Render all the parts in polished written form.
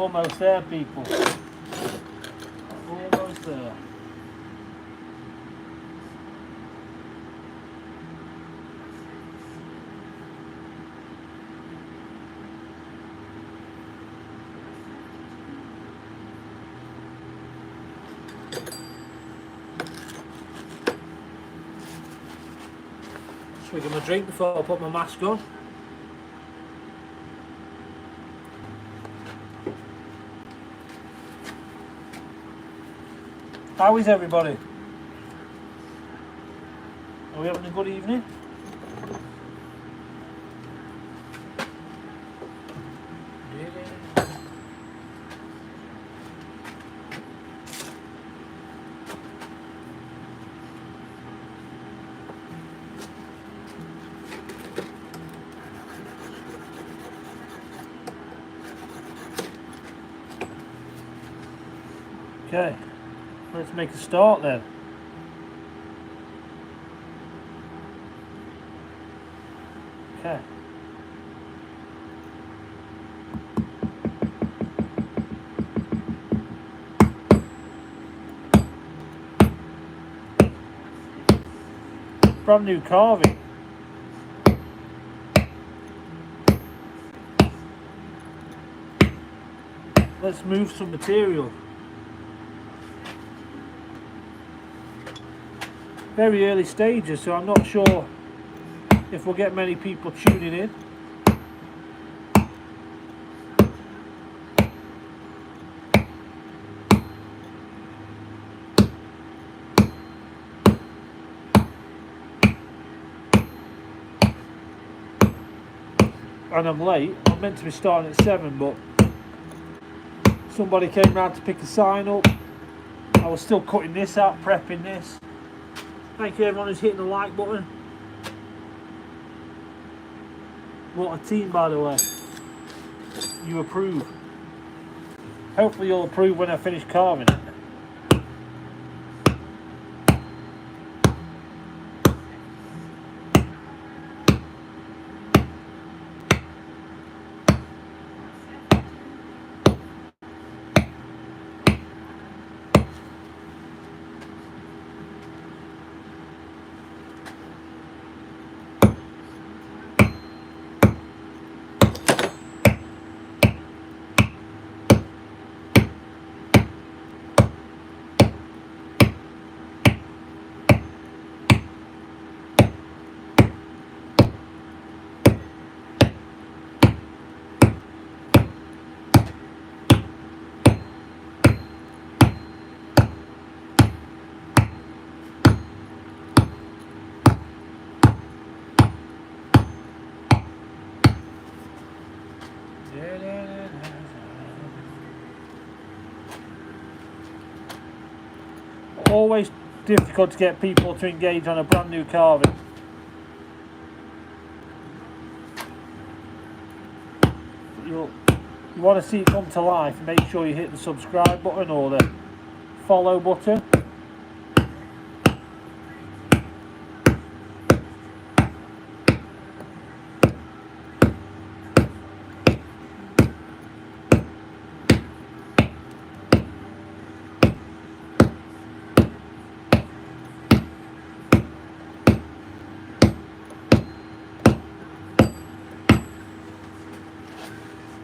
Almost there, people. Almost there. Swig of my drink before I put my mask on. How is everybody? Are we having a good evening? Okay, let's make a start then. Okay. Brand new carving. Let's move some material. Very early stages, so I'm not sure if we'll get many people tuning in. And I'm late. I'm meant to be starting at 7, but somebody came round to pick a sign up. I was still cutting this out, prepping this. Thank you everyone who's hitting the like button. What a team, by the way. You approve. Hopefully you'll approve when I finish carving it. Always difficult to get people to engage on a brand new carving. You want to see it come to life, make sure you hit the subscribe button or the follow button.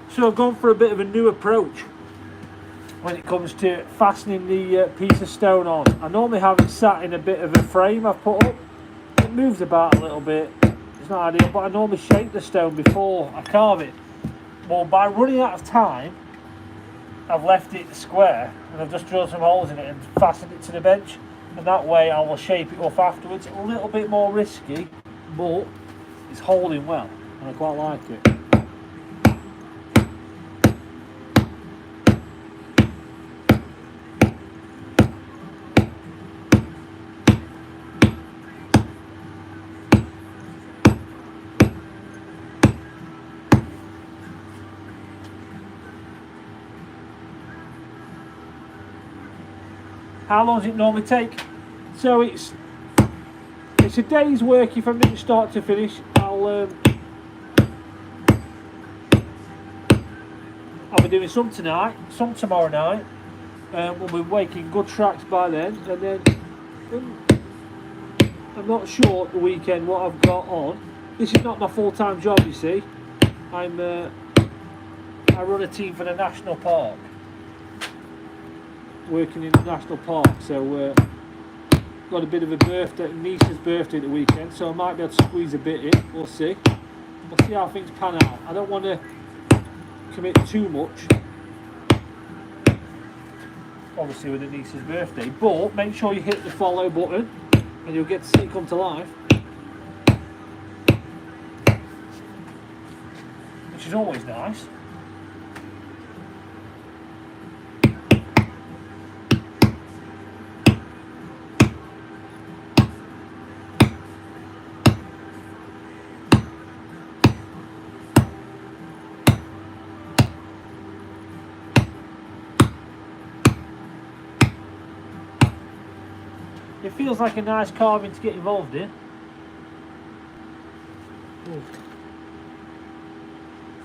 So I've gone for a bit of a new approach when it comes to fastening the piece of stone on. I normally have it sat in a bit of a frame I've put up. It moves about a little bit, it's not ideal, but I normally shape the stone before I carve it. Well, by running out of time, I've left it square and I've just drilled some holes in it and fastened it to the bench, and that way I will shape it up afterwards. A little bit more risky, but it's holding well and I quite like it. How long does it normally take? So it's a day's work from start to finish. I'll be be doing some tonight, some tomorrow night. We'll be making good tracks by then, and then I'm not sure at the weekend what I've got on. This is not my full-time job, you see. I run a team for the national park, working in the national park. So got a bit of a birthday, niece's birthday at the weekend, so I might be able to squeeze a bit in. We'll see. We'll see how things pan out. I don't want to commit too much, obviously with the niece's birthday, but make sure you hit the follow button and you'll get to see it come to life, which is always nice. It feels like a nice carving to get involved in. Ooh.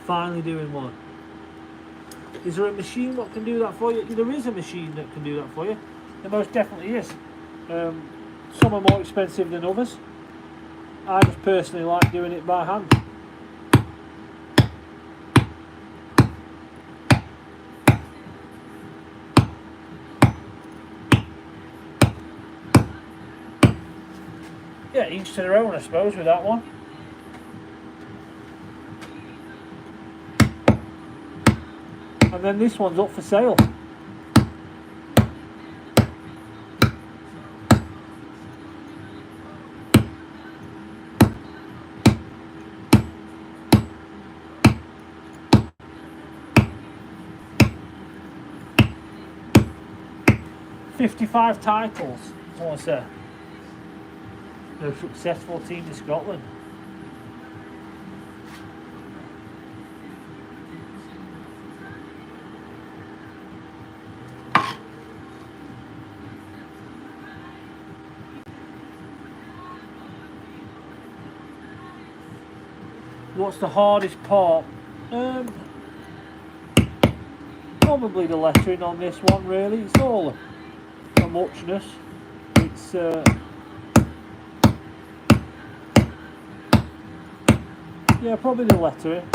Finally doing one. Is there a machine that can do that for you? There is a machine that can do that for you. There most definitely is. Some are more expensive than others. I just personally like doing it by hand. Yeah, each to their own, I suppose, with that one. And then this one's up for sale. $55 titles, someone said. A successful team in Scotland. What's the hardest part? Probably the lettering on this one, really. It's all a muchness. It's yeah, probably the lettering.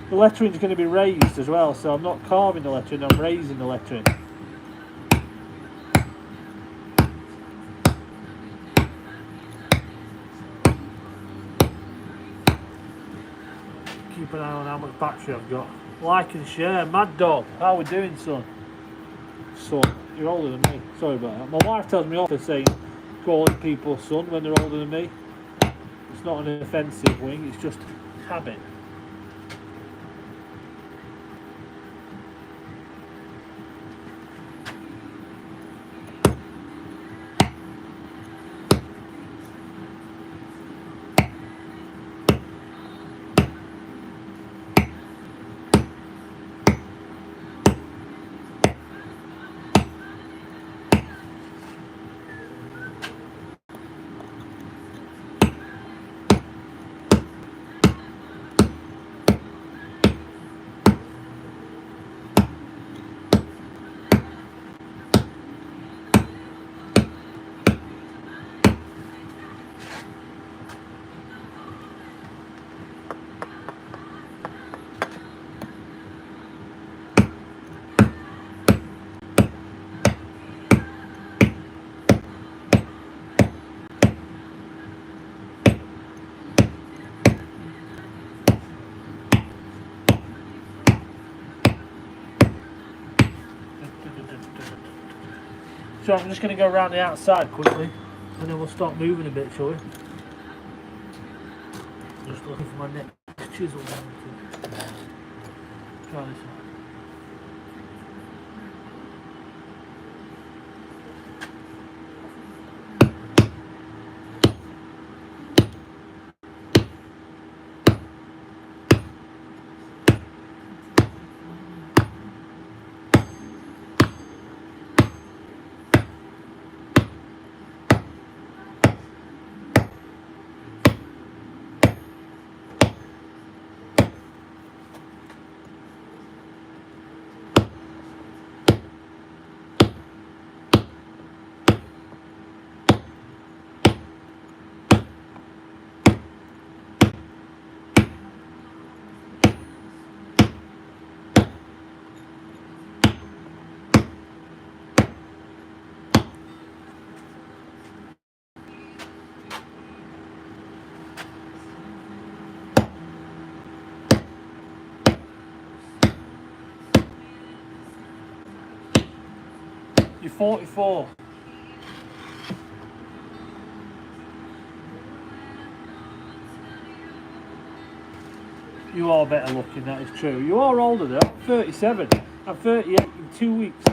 The lettering is going to be raised as well, so I'm not carving the lettering, I'm raising the lettering. Keep an eye on how much battery I've got. Like and share. Mad Dog, how are we doing, son? Son, you're older than me. Sorry about that. My wife tells me off for saying calling people son when they're older than me. It's not an offensive wing, it's just habit. So I'm just going to go around the outside quickly and then we'll start moving a bit, shall we? Just looking for my next chisel. Try this one. You're 44. You are better looking, that is true. You are older though. I'm 37. I'm 38 in 2 weeks.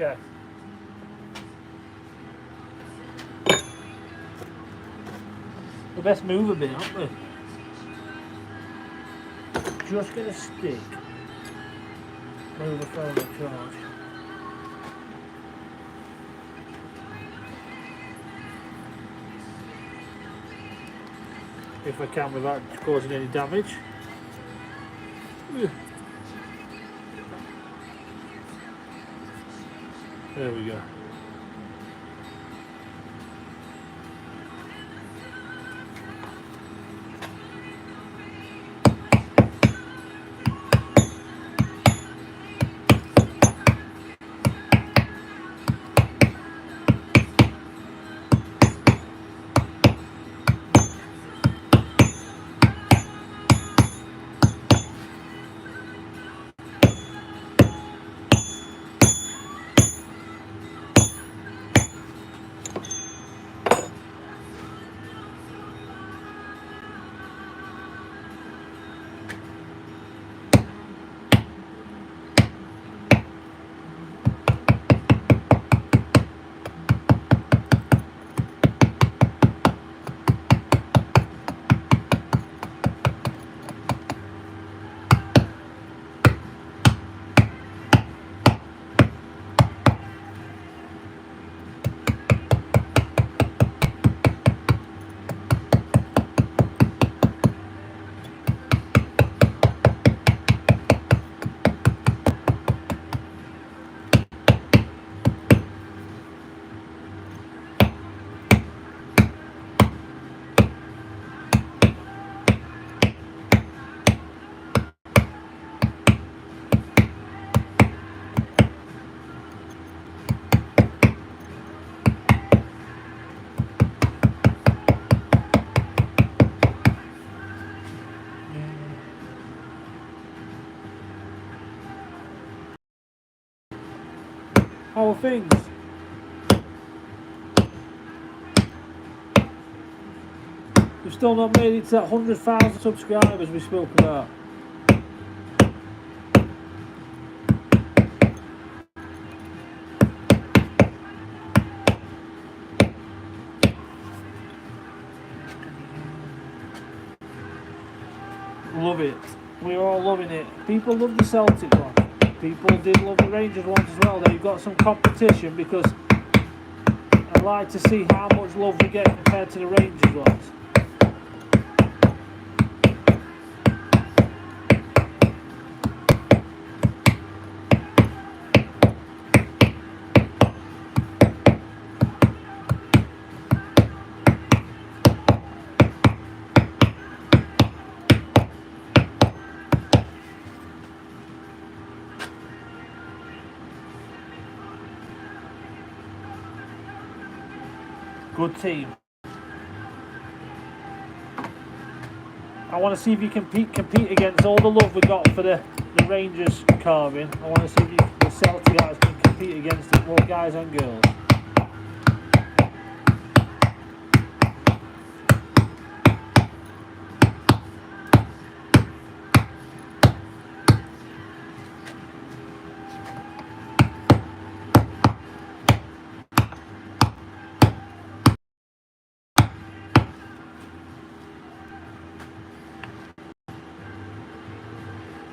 Okay. We best move a bit, aren't we? Just gonna stick. Move the phone to charge. If I can without causing any damage. There we go. How are things? We've still not made it to that 100,000 subscribers we spoke about. Love it. We're all loving it. People love the Celtic one. People did love the Rangers ones as well. They've got some competition because I'd like to see how much love we get compared to the Rangers ones. Good team. I want to see if you can compete against all the love we got for the Rangers carving. I want to see if the Celtic guys can compete against it, both guys and girls.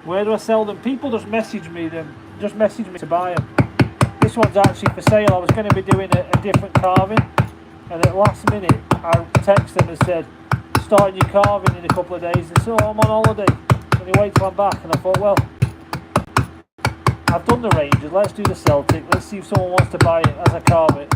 Where do I sell them? People just message me to buy them. This one's actually for sale. I was going to be doing a different carving, and at the last minute I texted them and said, starting your carving in a couple of days. They said, oh, I'm on holiday. And they wait till I'm back, and I thought, well, I've done the Rangers, let's do the Celtic. Let's see if someone wants to buy it as I carve it.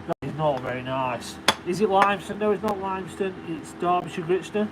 That is not very nice. Is it limestone? No, it's not limestone. It's Derbyshire gritstone.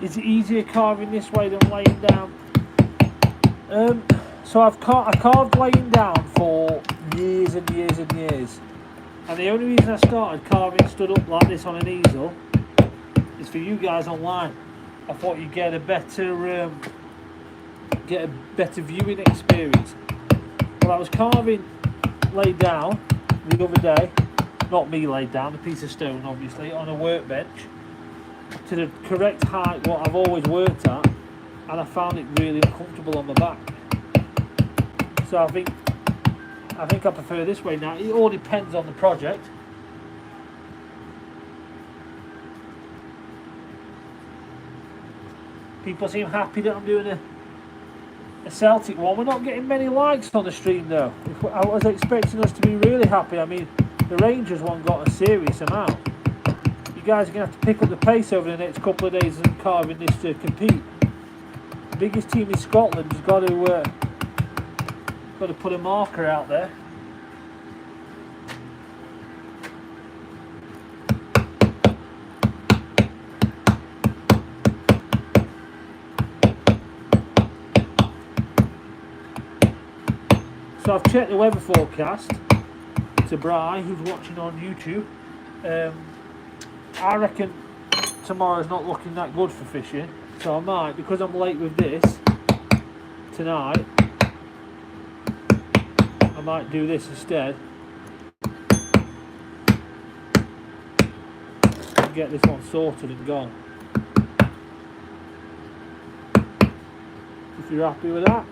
Is it easier carving this way than laying down? So I carved laying down for years and years and years, and the only reason I started carving stood up like this on an easel is for you guys online. I thought you'd get a better viewing experience. Well, I was carving laid down the other day, not me laid down, a piece of stone obviously, on a workbench to the correct height what I've always worked at, and I found it really uncomfortable on my back. So I think I prefer this way now. It all depends on the project. People seem happy that I'm doing a Celtic one. We're not getting many likes on the stream though. I was expecting us to be really happy. I mean, the Rangers one got a serious amount. You guys are going to have to pick up the pace over the next couple of days and carving this to compete. The biggest team in Scotland has got to put a marker out there. So I've checked the weather forecast to Bri, who's watching on YouTube. I reckon tomorrow's not looking that good for fishing, so I might, because I'm late with this tonight, I might do this instead and get this one sorted and gone. If you're happy with that.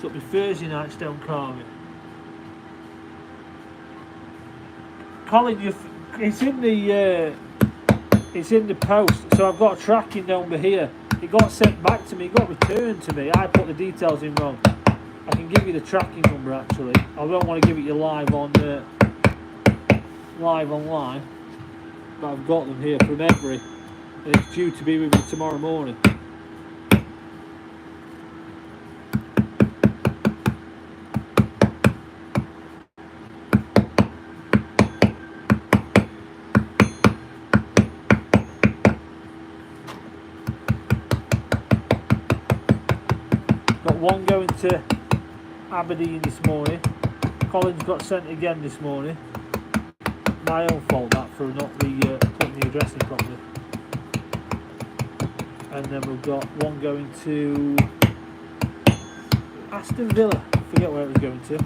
So it'll be Thursday night stone carving. Colin, it's in the post. So I've got a tracking number here. It got sent back to me. It got returned to me. I put the details in wrong. I can give you the tracking number actually. I don't want to give it you live on live online, but I've got them here from Every, and it's due to be with me tomorrow morning. Got one going to Aberdeen this morning. Colin's got sent again this morning. My own fault that for not putting the address in properly. And then we've got one going to Aston Villa. I forget where it was going to.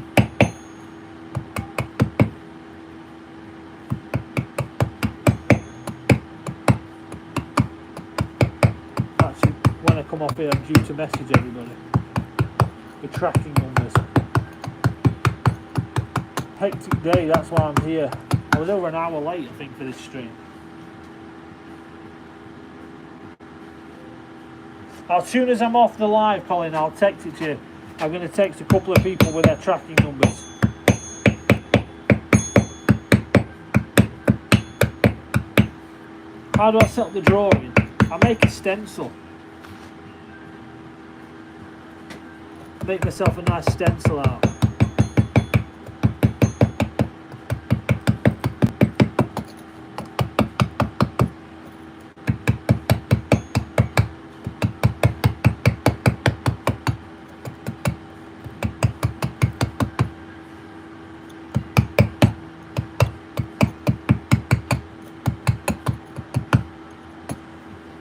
Actually, when I come off here, I'm due to message everybody the tracking numbers. Hectic day, that's why I'm here. I was over an hour late, I think, for this stream. As soon as I'm off the live, Colin, I'll text it to you. I'm going to text a couple of people with their tracking numbers. How do I set up the drawing? I make a stencil. Make myself a nice stencil out.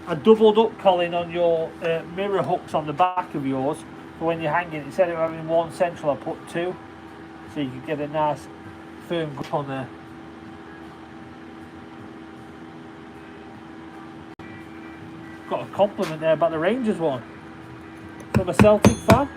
I doubled up, Colin, on your mirror hooks on the back of yours for when you're hanging. Instead of having one central, I put two, so you can get a nice firm grip on there. Got a compliment there about the Rangers one from a Celtic fan.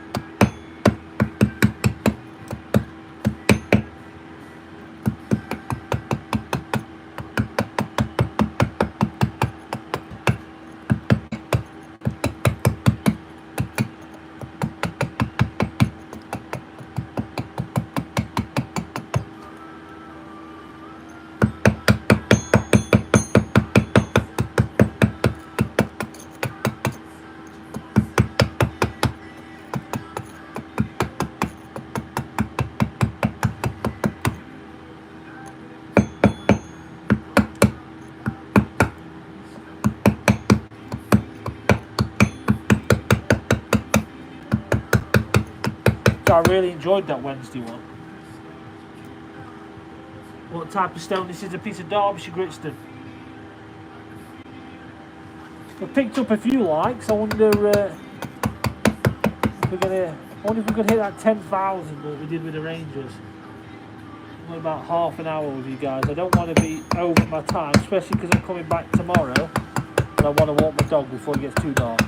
I really enjoyed that Wednesday one. What type of stone? This is a piece of Derbyshire Gritstone. We picked up a few likes. I wonder if we're gonna. I wonder if we could hit that 10,000 that we did with the Rangers. Only about half an hour with you guys. I don't want to be over my time, especially because I'm coming back tomorrow, and I want to walk my dog before it gets too dark.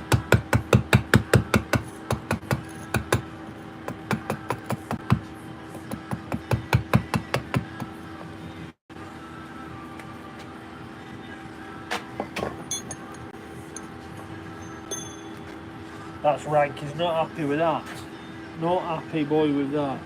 That's rank, he's not happy with that. Not happy, boy, with that.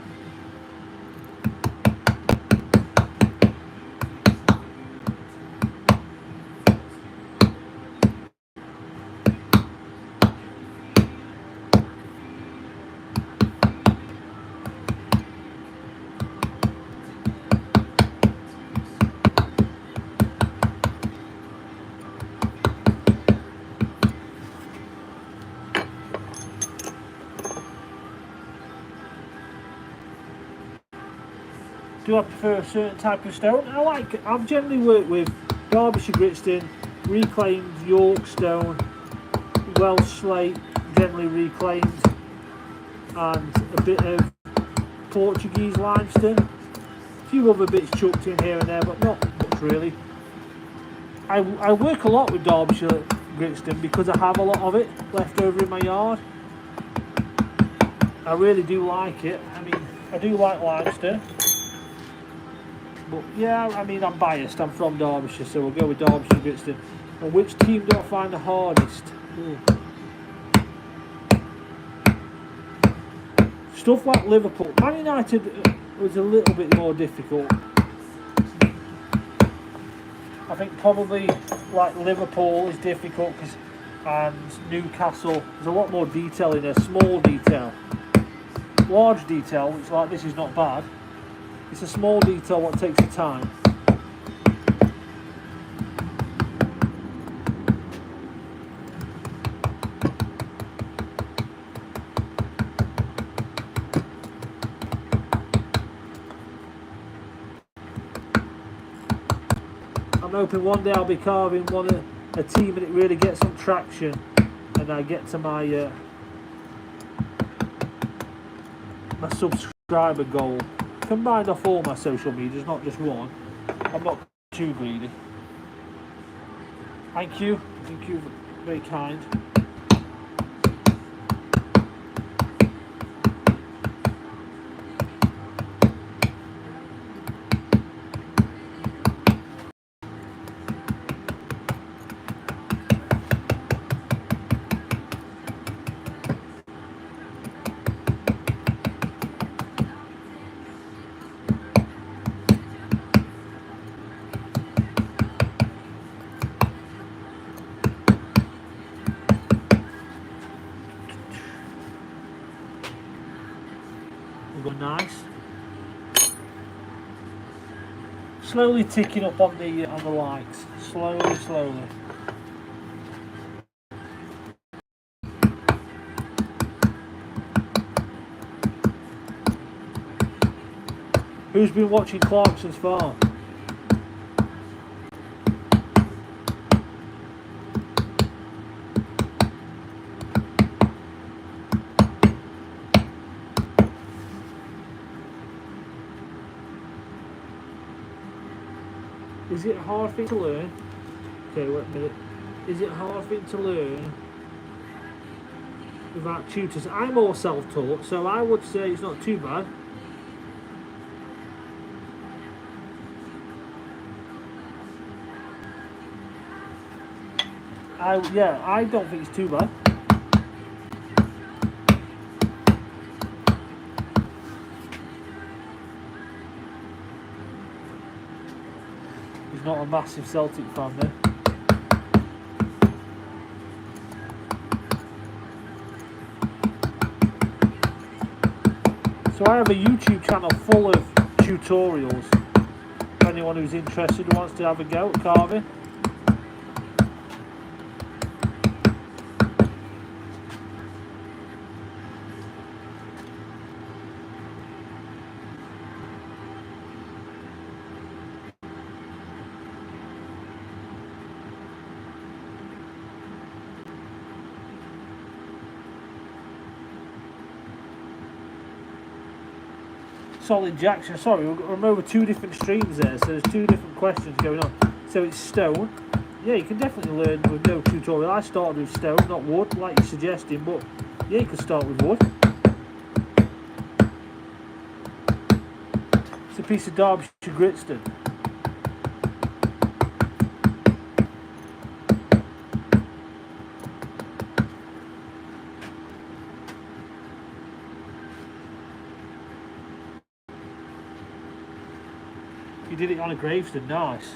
Do I prefer a certain type of stone? I've generally worked with Derbyshire Gritstone, reclaimed York stone, Welsh slate, generally reclaimed, and a bit of Portuguese limestone. A few other bits chucked in here and there, but not much really. I work a lot with Derbyshire Gritstone because I have a lot of it left over in my yard. I really do like it. I mean, I do like limestone. But yeah, I mean, I'm biased. I'm from Derbyshire, so we'll go with Derbyshire Gritstone. And which team do I find the hardest? Ooh. Stuff like Liverpool. Man United was a little bit more difficult. I think probably like Liverpool is difficult and Newcastle, there's a lot more detail in there, small detail. Large detail, which like this is not bad. It's a small detail what takes the time. I'm hoping one day I'll be carving a team and it really gets some traction and I get to my my subscriber goal. Combined off all my social medias, not just one. I'm not too greedy. Thank you, very kind. We've got nice. Slowly ticking up on the likes. Slowly. Who's been watching Clarkson's Farm? Is it a hard thing to learn? Okay, wait a minute. Is it a hard thing to learn without tutors? I'm all self-taught, so I would say it's not too bad. I don't think it's too bad. He's not a massive Celtic fan then. So I have a YouTube channel full of tutorials for anyone who's interested who wants to have a go at carving. Solid Jackson, sorry, I'm over two different streams there, so there's two different questions going on. So it's stone. Yeah, you can definitely learn with no tutorial. I started with stone, not wood, like you're suggesting, but yeah, you can start with wood. It's a piece of Derbyshire gritstone. You did it on a gravestone, nice.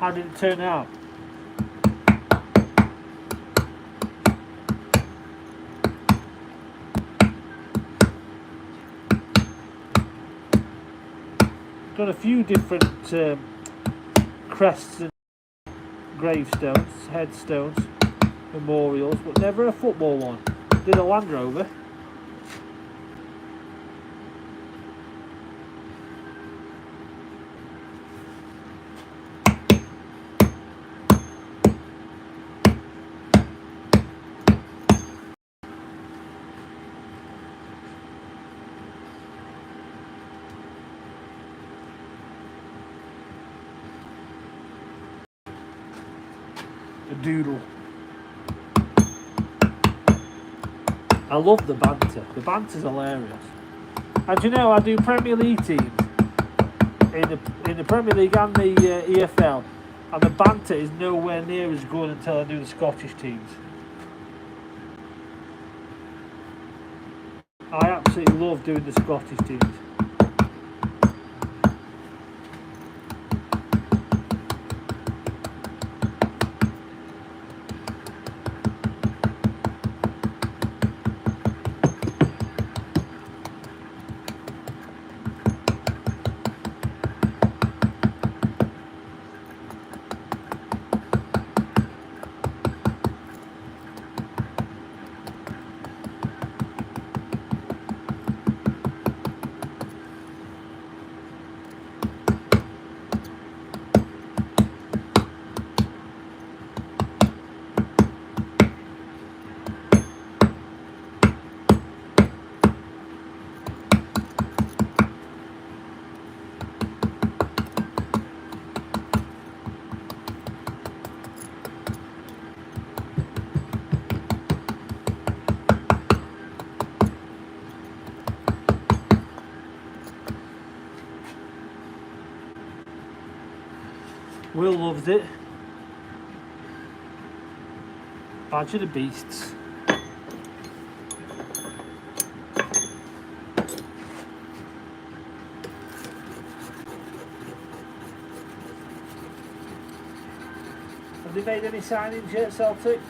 How did it turn out? Done a few different crests and gravestones, headstones, memorials, but never a football one. Did a Land Rover. Doodle. I love the banter. The banter's hilarious. And you know, I do Premier League teams in the Premier League and the EFL, and the banter is nowhere near as good until I do the Scottish teams. I absolutely love doing the Scottish tunes. Will loves it. Badge of the Beasts. Have they made any signings yet, Celtic?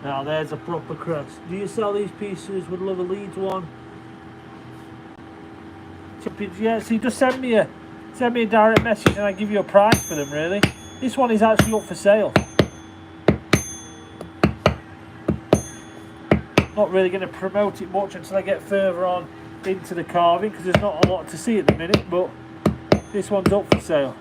Now there's a proper crest. Do you sell these pieces? Would love a Leeds one. Yeah, so you just send me a direct message and I give you a price for them, really. This one is actually up for sale. Not really going to promote it much until I get further on into the carving, because there's not a lot to see at the minute, but this one's up for sale.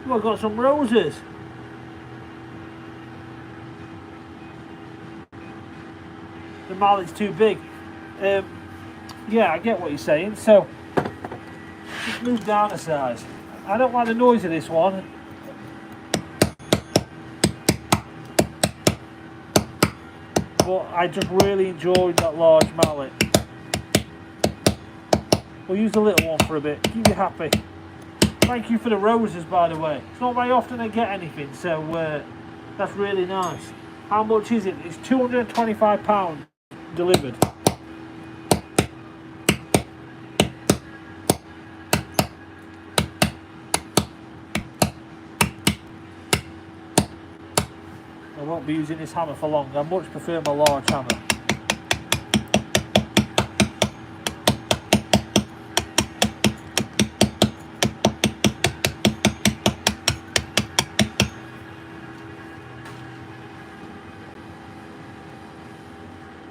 Oh, I've got some roses. The mallet's too big. Yeah, I get what you're saying. So, just move down a size. I don't like the noise of this one. But but I just really enjoyed that large mallet. We'll use the little one for a bit, keep you happy. Thank you for the roses, by the way. It's not very often I get anything, so that's really nice. How much is it? It's £225 delivered. I won't be using this hammer for long. I much prefer my large hammer.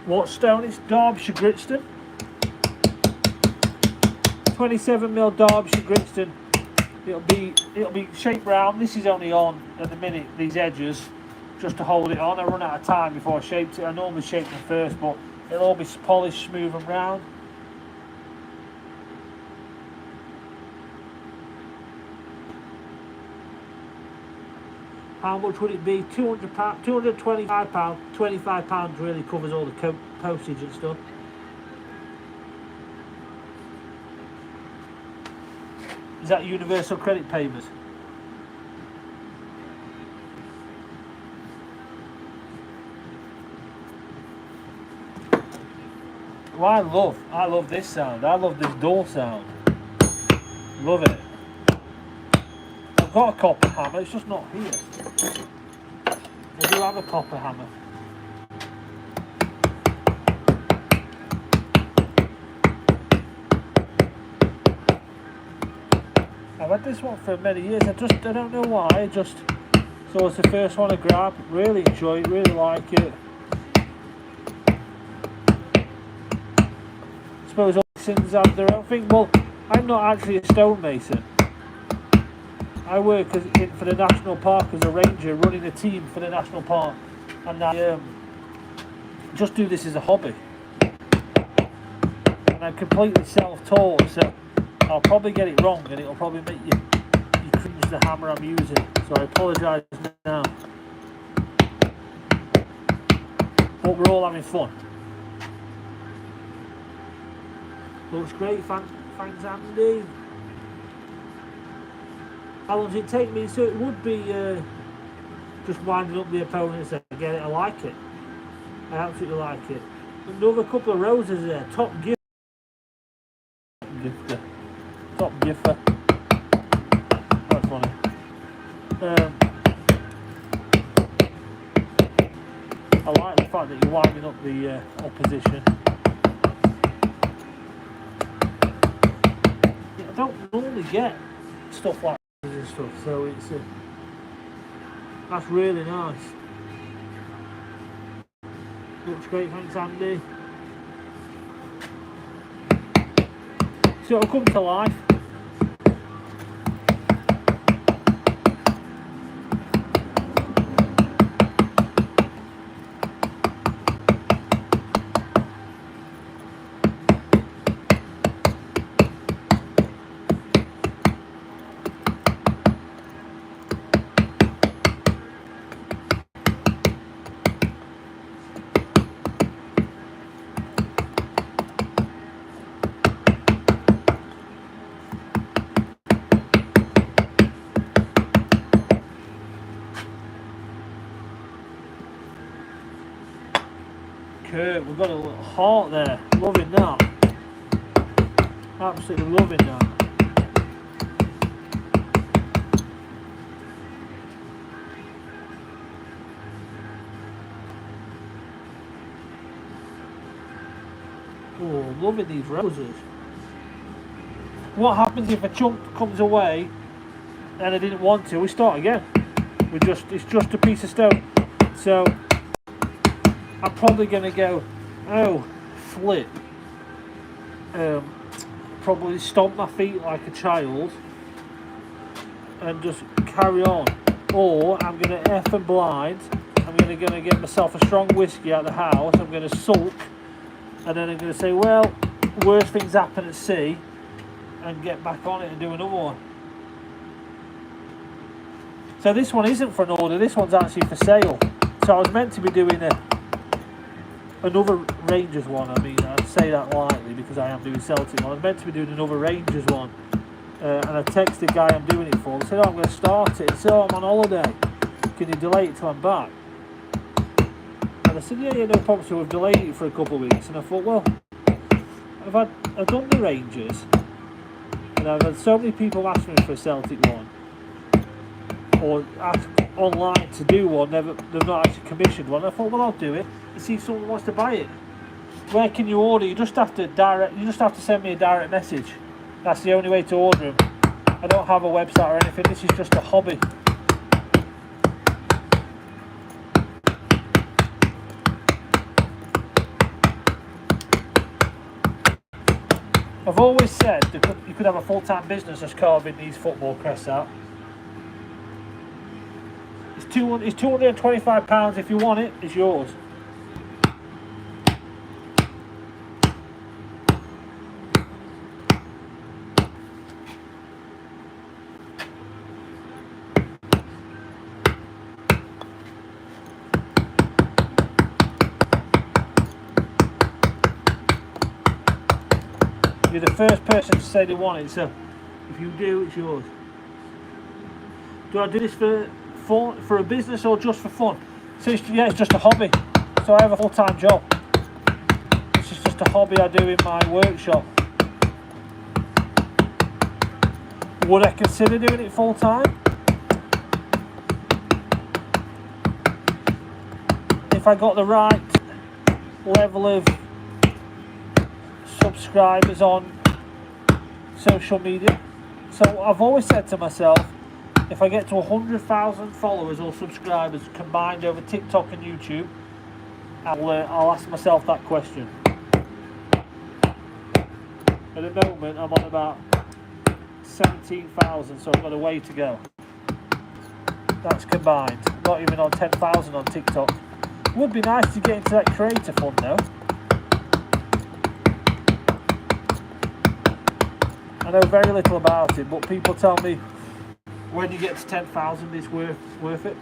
What stone? It's Derbyshire Gritstone. 27mm Derbyshire Gritstone. It'll be shaped round. This is only on at the minute, these edges, just to hold it on. I run out of time before I shaped it. I normally shape them first, but it'll all be polished, smooth and round. How much would it be? £200, £225, £25 really covers all the postage and stuff. Is that universal credit payment? Well, I love this sound. I love this dull sound. Love it. I've got a copper hammer, it's just not here. I do have a copper hammer. I've had this one for many years. I don't know why. So it's the first one I grabbed. Really enjoy it. Really like it. I suppose all sins have their own thing. Well, I'm not actually a stonemason. I work for the National Park as a ranger, running a team for the National Park, and I just do this as a hobby. And I'm completely self-taught, so I'll probably get it wrong, and it'll probably make you cringe the hammer I'm using. So I apologise now. But we're all having fun. Looks great, thanks Andy. How long does it take me? So it would be just winding up the opponents. I get it, I like it. I absolutely like it. Another couple of roses there. Top gifter. Top gifter. That's funny. I like the fact that you're winding up the opposition. Yeah, I don't normally get stuff like and stuff, so it's that's really nice. Looks great, thanks Andy. So it'll come to life. Kurt, we've got a little heart there. Loving that. Absolutely loving that. Oh, loving these roses. What happens if a chunk comes away and I didn't want to? We start again. It's just a piece of stone. So I'm probably going to go, oh, flip. Probably stomp my feet like a child and just carry on. Or I'm going to F and blind. I'm going to get myself a strong whiskey out of the house. I'm going to sulk. And then I'm going to say, well, worst things happen at sea. And get back on it and do another one. So this one isn't for an order. This one's actually for sale. So I was meant to be doing another Rangers one. I mean, I say that lightly because I am doing Celtic one. I was meant to be doing another Rangers one, and I texted the guy I'm doing it for. They said, "Oh, I'm going to start it." So I'm on holiday. Can you delay it till I'm back? And I said, "Yeah, no problem." So we've delayed it for a couple of weeks, and I thought, well, I've done the Rangers, and I've had so many people ask me for a Celtic one, or ask online to do one. They've not actually commissioned one. I thought, well, I'll do it and see if someone wants to buy it. Where can you order? You just have to send me a direct message. That's the only way to order them. I don't have a website or anything. This is just a hobby. I've always said you could have a full-time business as carving these football crests out. It's £225 if you want it. It's yours. You're the first person to say they want it, so if you do, it's yours. Do I do this for a business or just for fun? So it's just a hobby. So I have a full-time job. This is just a hobby I do in my workshop. Would I consider doing it full-time? If I got the right level of subscribers on social media. So I've always said to myself, if I get to 100,000 followers or subscribers combined over TikTok and YouTube, I'll ask myself that question. At the moment, I'm on about 17,000, so I've got a way to go. That's combined. Not even on 10,000 on TikTok. Would be nice to get into that creator fund though. I know very little about it, but people tell me when you get to 10,000 it's worth it.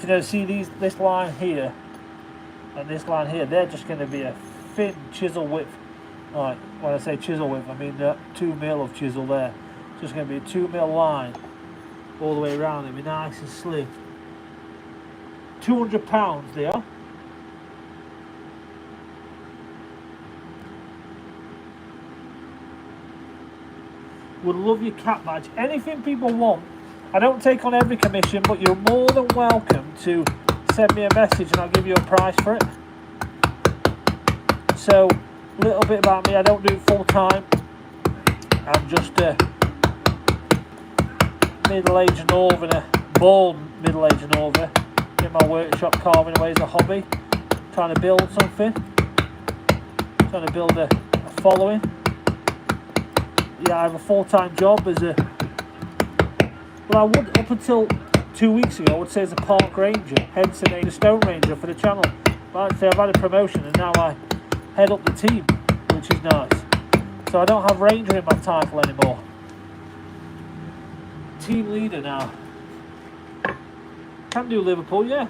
You know, see this line here and this line here, they're just going to be a thin chisel width. Right, when I say chisel width, I mean 2 mil of chisel there. It's just going to be a 2 mil line all the way around. It'll be nice and slim. £200 they are. Would love your cat badge. Anything people want. I don't take on every commission, but you're more than welcome to send me a message and I'll give you a price for it. So, a little bit about me. I don't do it full time. I'm just a middle-aged northerner, born middle-aged northerner, in my workshop carving away as a hobby, trying to build something, trying to build a following. Yeah, I have a full-time job as a... Well, I would, up until 2 weeks ago, I would say as a park ranger, hence the name TheStoneRanger for the channel. But I'd say I've had a promotion and now I head up the team, which is nice. So I don't have ranger in my title anymore. Team leader now. Can do Liverpool, yeah.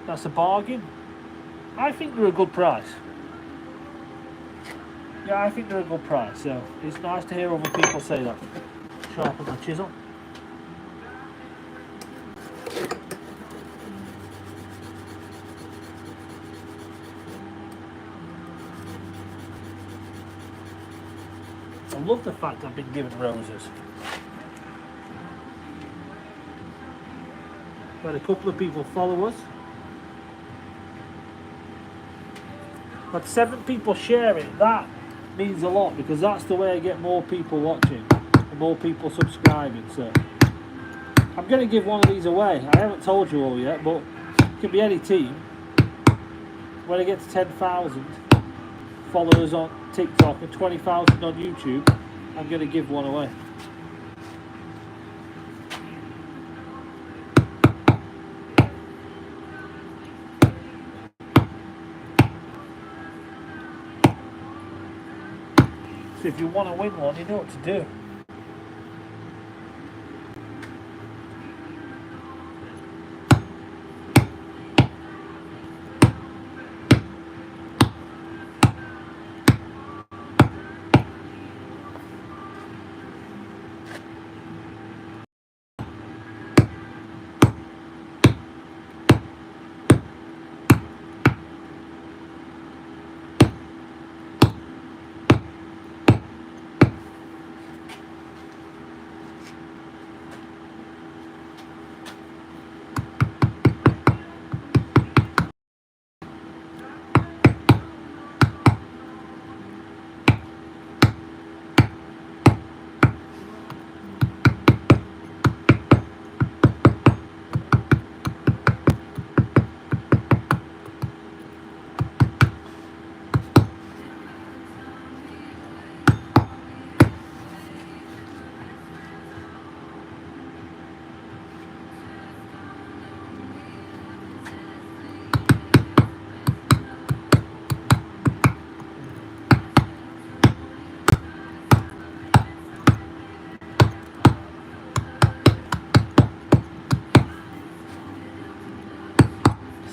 That's a bargain. I think they're a good price. Yeah, I think they're a good price, so it's nice to hear other people say that. Sharpen my chisel. I love the fact I've been given roses. Had a couple of people follow us. But 7 people share it. That means a lot because that's the way I get more people watching and more people subscribing. So I'm going to give one of these away. I haven't told you all yet, but it can be any team. When I get to 10,000 followers on TikTok and 20,000 on YouTube, I'm going to give one away. So if you want to win one, you know what to do.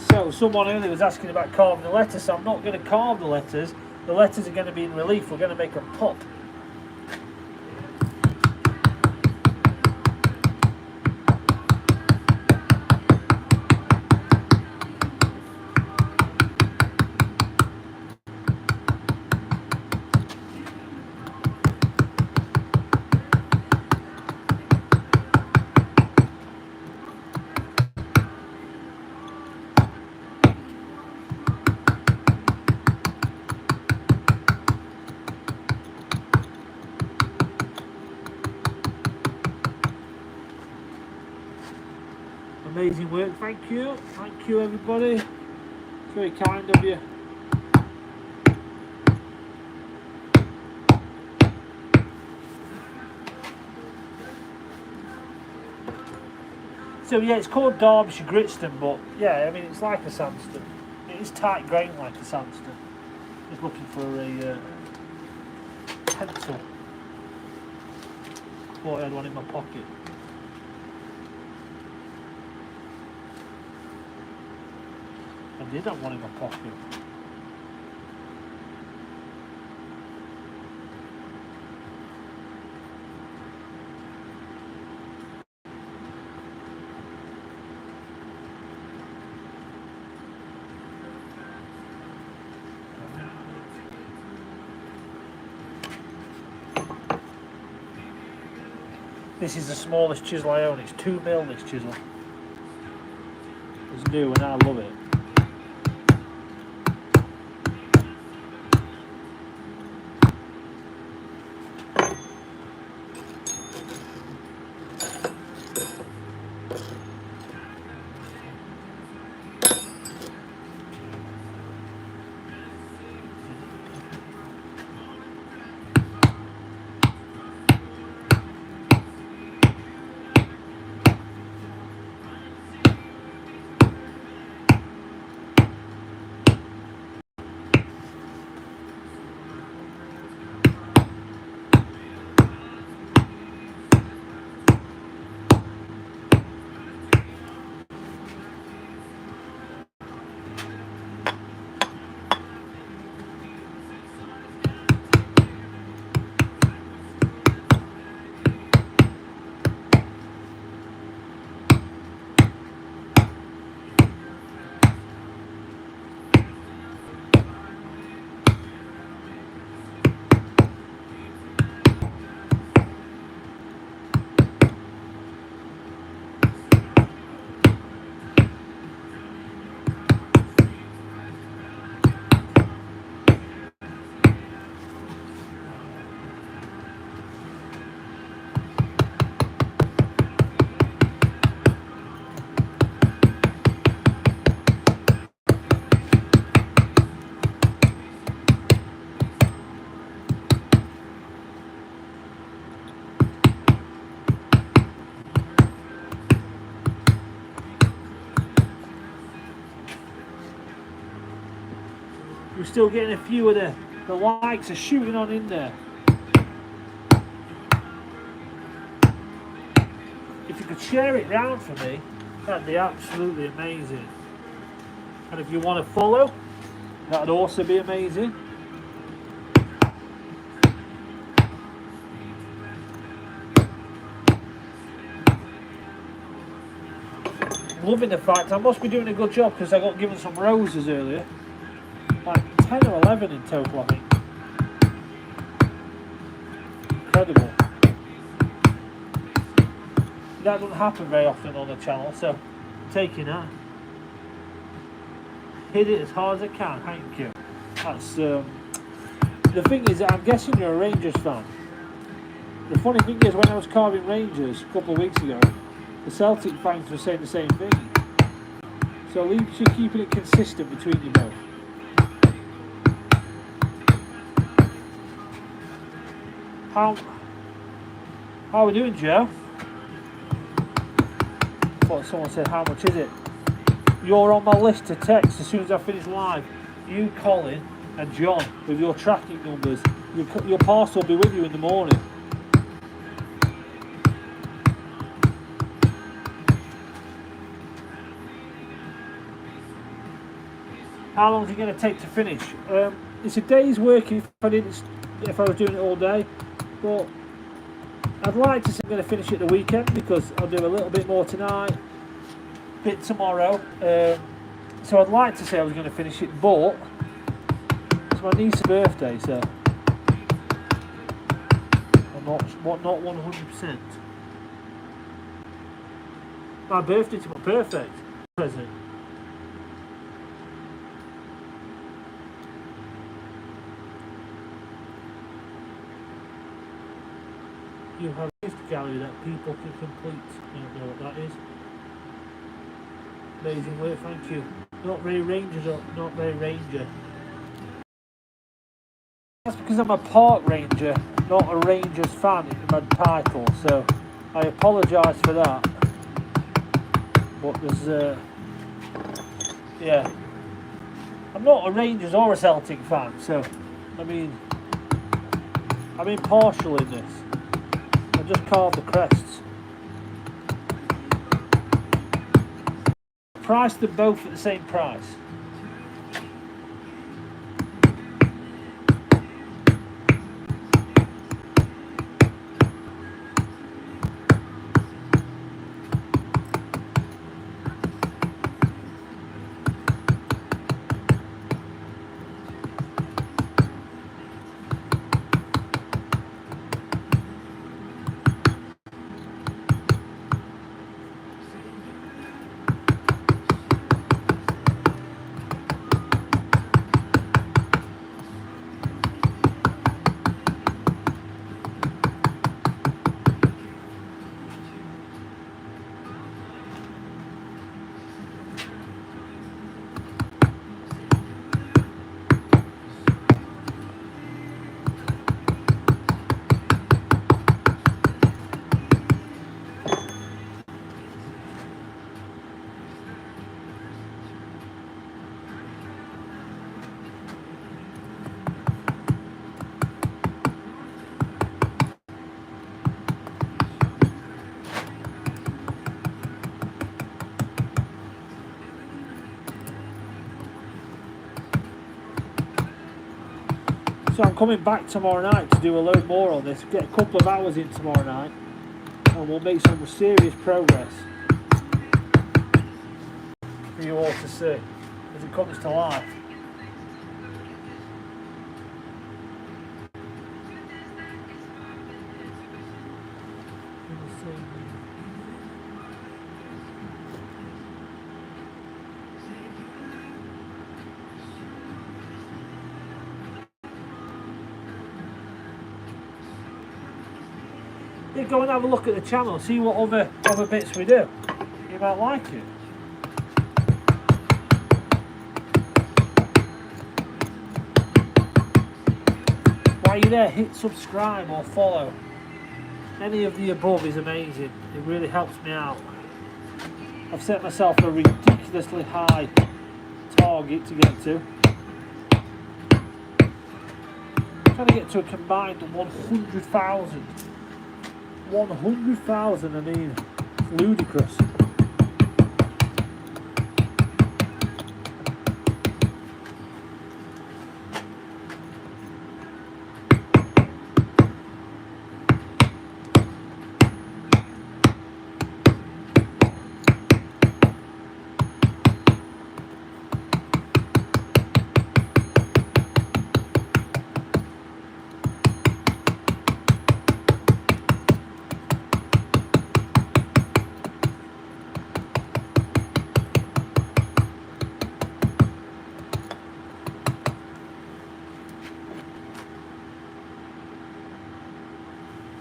So someone earlier was asking about carving the letters, so I'm not going to carve the letters. The letters are going to be in relief. We're going to make a pop. Amazing work, thank you everybody. It's very kind of you. So yeah, it's called Derbyshire Gritstone, but yeah, I mean it's like a sandstone. It is tight grained like a sandstone. Just looking for a pencil. Thought I had one in my pocket. I did have one in my pocket. This is the smallest chisel I own. It's 2mm, this chisel. It's new and I love it. We're still getting a few of the likes are shooting on in there. if you could share it round for me, that'd be absolutely amazing. And if you want to follow, that'd also be amazing. Loving the fact I must be doing a good job because I got given some roses earlier. Like 10 or 11 in total, I think. Incredible. That doesn't happen very often on the channel, so I'm taking that. Hit it as hard as I can, thank you. That's the thing is that I'm guessing you're a Rangers fan. The funny thing is, when I was carving Rangers a couple of weeks ago, the Celtic fans were saying the same thing. So at least you're keeping it consistent between you both. How are we doing, Joe? I thought someone said, how much is it? You're on my list to text as soon as I finish live. You, Colin, and John, with your tracking numbers. Your parcel will be with you in the morning. How long is it going to take to finish? It's a day's work if I was doing it all day, but I'd like to say I'm going to finish it the weekend because I'll do a little bit more tonight, a bit tomorrow. So I'd like to say I was going to finish it, but it's my niece's birthday, so I'm not 100%. My birthday's my perfect present. You have a gift gallery that people can complete. I don't know what that is. Amazing work, thank you. Not very Rangers, not very Ranger. That's because I'm a park ranger, not a Rangers fan in my title, so I apologise for that. But there's, yeah. I'm not a Rangers or a Celtic fan, so, I mean, I'm impartial in this. I just carved the crests. Priced them both at the same price. So I'm coming back tomorrow night to do a load more on this, get a couple of hours in tomorrow night, and we'll make some serious progress for you all to see as it comes to life. Yeah, go and have a look at the channel, see what other bits we do. You might like it. While you're there, hit subscribe or follow. Any of the above is amazing. It really helps me out. I've set myself a ridiculously high target to get to. I'm trying to get to a combined 100,000. 100,000, I mean, ludicrous.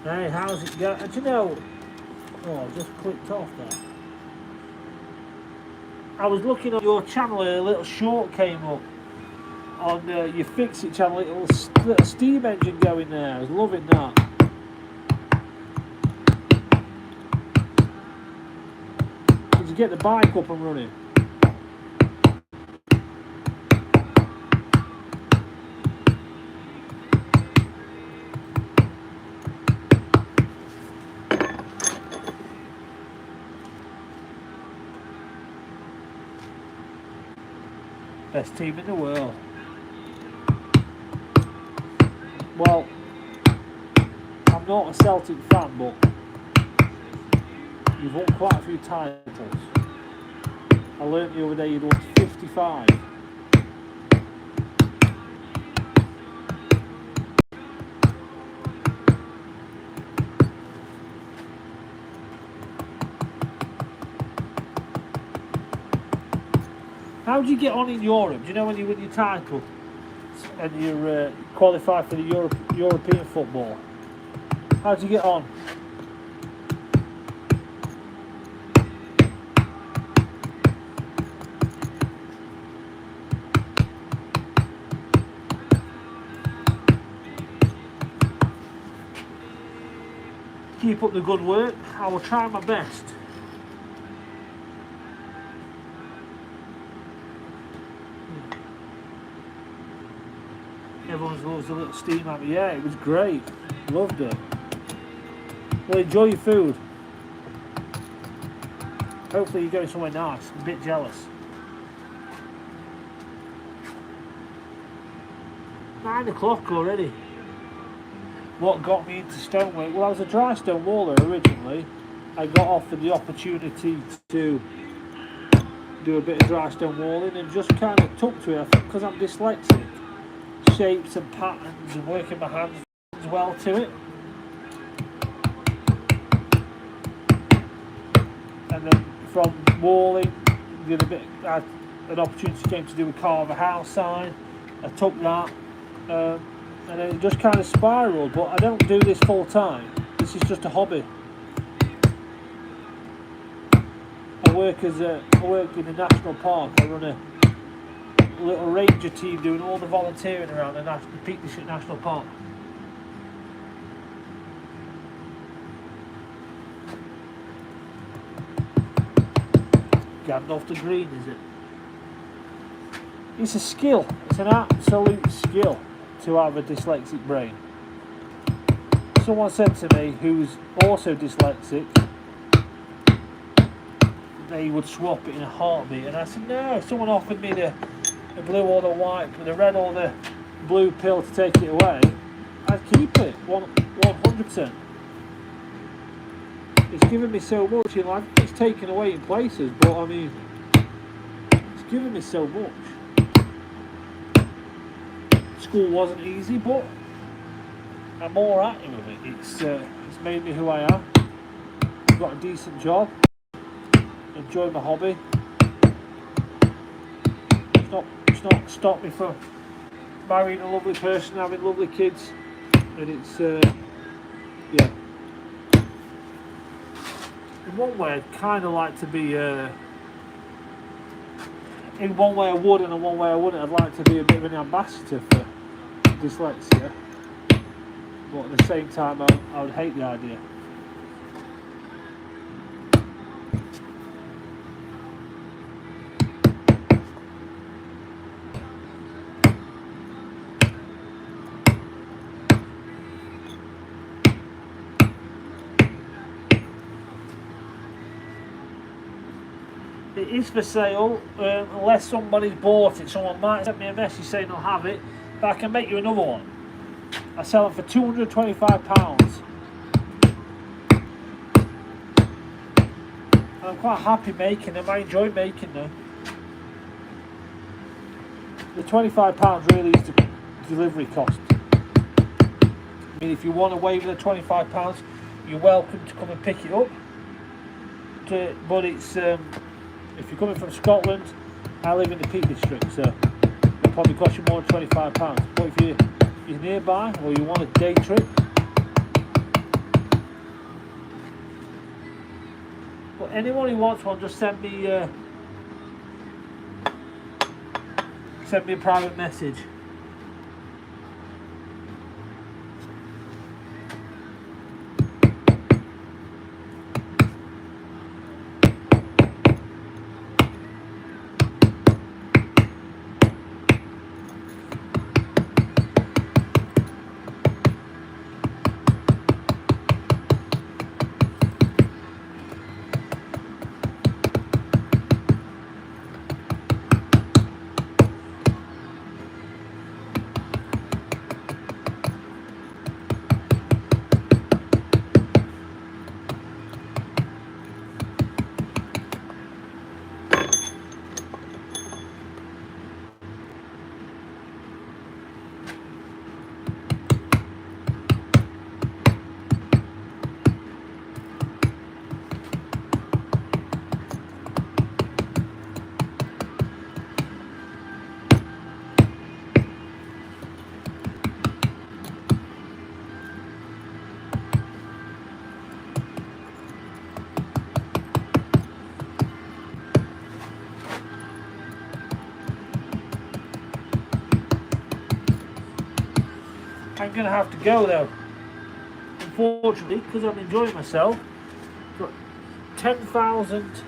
Hey, how's it going? Do you know? Oh, I just clicked off that. I was looking on your channel and a little short came up on your Fix It channel, little steam engine going there. I was loving that. Did you get the bike up and running? Best team in the world. Well, I'm not a Celtic fan, but you've won quite a few titles. I learnt the other day you'd won 55. How do you get on in Europe? Do you know when you win your title and you qualify for the European football? How do you get on? Keep up the good work. I will try my best. Everyone loves a little steam hammer. Yeah, it was great. Loved it. Well, enjoy your food. Hopefully you're going somewhere nice. I'm a bit jealous. 9 o'clock already. What got me into stonework? Well, I was a dry stone waller originally. I got offered the opportunity to do a bit of dry stone walling and just kind of took to it. I think because I'm dyslexic, shapes and patterns and working my hands as well to it. And then from walling, did a bit. An opportunity came to do a carve a house sign. I took that. And then it just kind of spiraled, but I don't do this full time. This is just a hobby. I work in a national park. I run a little ranger team doing all the volunteering around the Peak District National Park. Gandalf the Green, is it? It's a skill. It's an absolute skill to have a dyslexic brain. Someone said to me, who's also dyslexic, they would swap it in a heartbeat, and I said no. If someone offered me the blue or the white, the red or the blue pill to take it away, I'd keep it 100%. It's given me so much in life. It's taken away in places, but I mean, it's given me so much. School wasn't easy, but I'm more happy with it. It's made me who I am. I've got a decent job. Enjoy my hobby. It's not stopped me from marrying a lovely person, having lovely kids, and it's yeah. In one way, I'd kind of like to be. In one way, I would, and in one way, I wouldn't. I'd like to be a bit of an ambassador for dyslexia, but at the same time, I would hate the idea. It is for sale, unless somebody's bought it. Someone might send me a message saying they'll have it, but I can make you another one. I sell it for £225. I'm quite happy making them. I enjoy making them. The £25 really is the delivery cost. I mean, if you want to waive the £25, you're welcome to come and pick it up. But it's if you're coming from Scotland, I live in the Peak District, so it'll probably cost you more than £25. But if you're nearby or you want a day trip, but anyone who wants one, just send me a private message. I'm going to have to go though, unfortunately, because I'm enjoying myself. Got 10,000,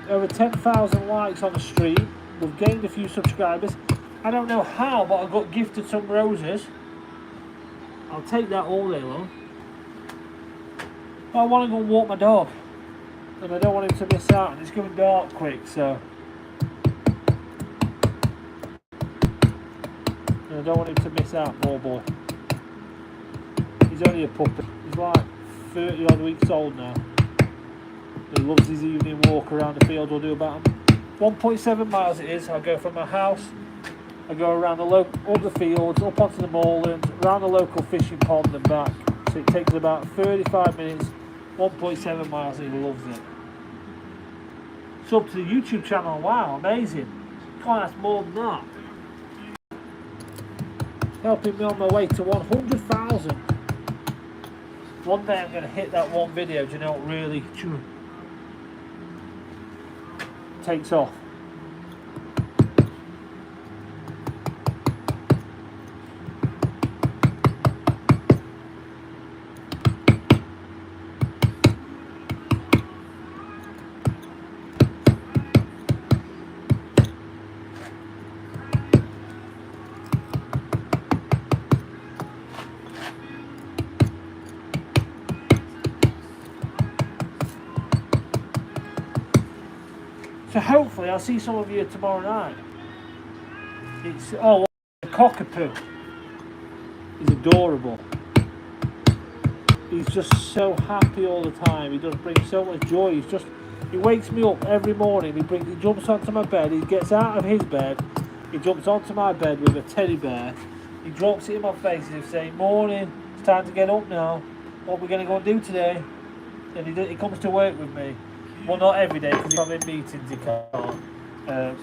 over 10,000 likes on the stream. We've gained a few subscribers. I don't know how, but I got gifted some roses. I'll take that all day long. But I want to go and walk my dog, and I don't want him to miss out, and it's going dark quick, so I don't want him to miss out, poor boy. He's only a puppy. He's like 30 odd weeks old now. He loves his evening walk around the field. We'll do about 1.7 miles it is. I'll go from my house, I go around up the fields, up onto the moorland, around the local fishing pond and back. So it takes about 35 minutes, 1.7 miles, and he loves it. Sub to the YouTube channel, wow, amazing. Can't ask more than that. Helping me on my way to 100,000. One day I'm going to hit that one video, do you know what really takes off? So hopefully I'll see some of you tomorrow night. It's the cockapoo. He's adorable. He's just so happy all the time. He does bring so much joy. He wakes me up every morning. He jumps onto my bed. He gets out of his bed. He jumps onto my bed with a teddy bear. He drops it in my face as if saying, "Morning, it's time to get up now. What we're going to go and do today?" And he comes to work with me. Well, not every day, because I'm in meetings, he can't.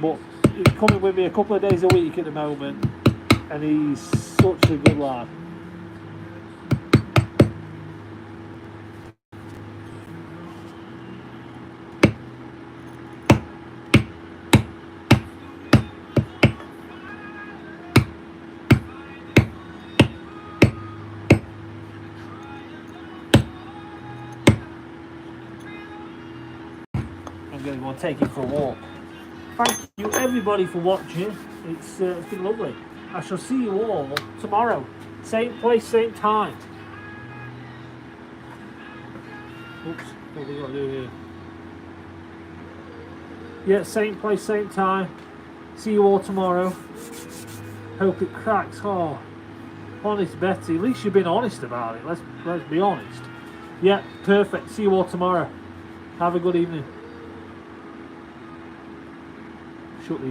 But he's coming with me a couple of days a week at the moment, and he's such a good lad. I'm going to go and take him for a walk. Thank you everybody for watching. It's been lovely. I shall see you all tomorrow. Same place, same time. Oops, what have we got to do here? Yeah, same place, same time. See you all tomorrow. Hope it cracks. Oh, honest Betty. At least you've been honest about it. Let's be honest. Yeah, perfect. See you all tomorrow. Have a good evening. Shut these